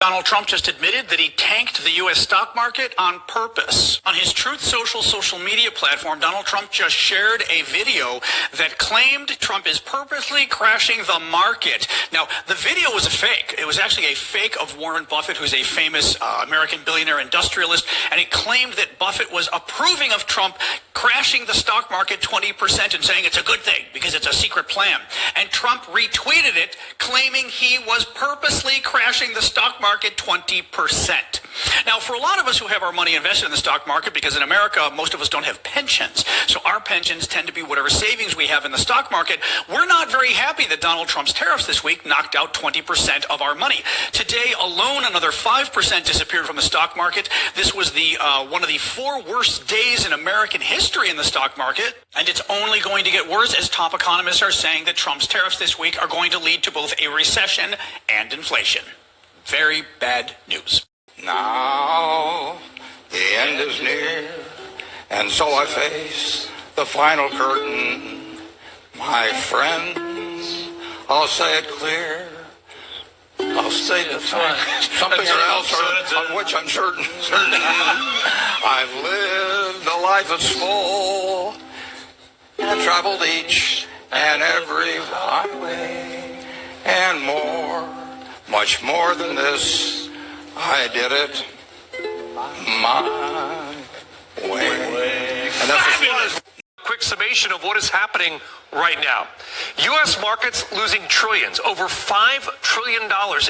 Donald Trump just admitted that he tanked the U.S. stock market on purpose. On his Truth social media platform, Donald Trump just shared a video that claimed Trump is purposely crashing the market. Now, the video was a fake. It was actually a fake of Warren Buffett, who's a famous American billionaire industrialist, and it claimed that Buffett was approving of Trump crashing the stock market 20% and saying it's a good thing because it's a secret plan. And Trump retweeted it, claiming he was purposely crashing the stock market 20%. Now, for a lot of us who have our money invested in the stock market, because in America, most of us don't have pensions, so our pensions tend to be whatever savings we have in the stock market, we're not very happy that Donald Trump's tariffs this week knocked out 20% of our money. Today alone, another 5% disappeared from the stock market. This was the one of the 4 worst days in American history in the stock market, and it's only going to get worse as top economists are saying that Trump's tariffs this week are going to lead to both a recession and inflation. Very bad news. Now the end is near, and so I face the final curtain. My friends, I'll say it clear. I'll say it something else on which I'm certain. I've lived a life that's full and traveled each and every highway and more, much more than this. I did it my way. And that's fabulous. Quick summation of what is happening right now. U.S. markets losing trillions, over $5 trillion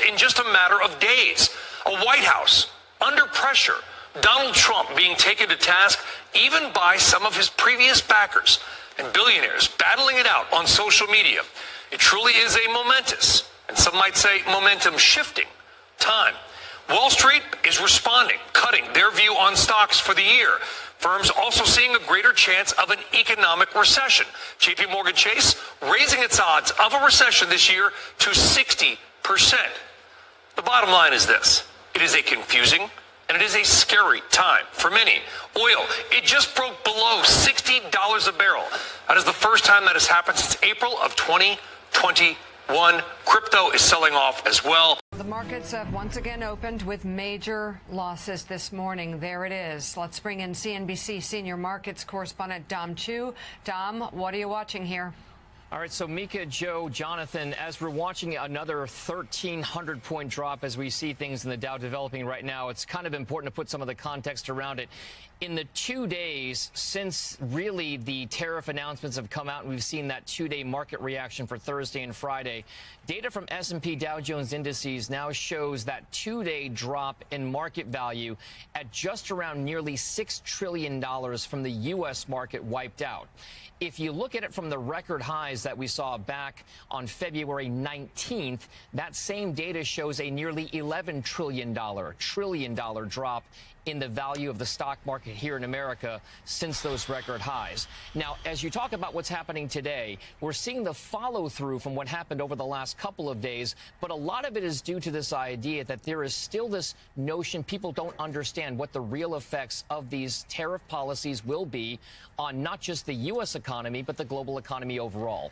in just a matter of days. A White House under pressure. Donald Trump being taken to task even by some of his previous backers, and billionaires battling it out on social media. It truly is a momentous, and some might say momentum shifting, time. Wall Street is responding, cutting their view on stocks for the year. Firms also seeing a greater chance of an economic recession. JP Morgan Chase raising its odds of a recession this year to 60%. The bottom line is this. It is a confusing and it is a scary time for many. Oil, it just broke below $60 a barrel. That is the first time that has happened since April of 2021. Crypto is selling off as well. The markets have once again opened with major losses this morning. There it is. Let's bring in CNBC senior markets correspondent Dom Chu. Dom, what are you watching here? All right, so Mika, Joe, Jonathan, as we're watching another 1,300-point drop as we see things in the Dow developing right now, it's kind of important to put some of the context around it. In the 2 days since really the tariff announcements have come out and we've seen that 2-day market reaction for Thursday and Friday, data from S&P Dow Jones Indices now shows that 2-day drop in market value at just around nearly $6 trillion from the U.S. market wiped out. If you look at it from the record highs that we saw back on February 19th, that same data shows a nearly $11 trillion drop in the value of the stock market here in America since those record highs. Now, as you talk about what's happening today, we're seeing the follow through from what happened over the last couple of days, but a lot of it is due to this idea that there is still this notion people don't understand what the real effects of these tariff policies will be on not just the U.S. economy, but the global economy overall.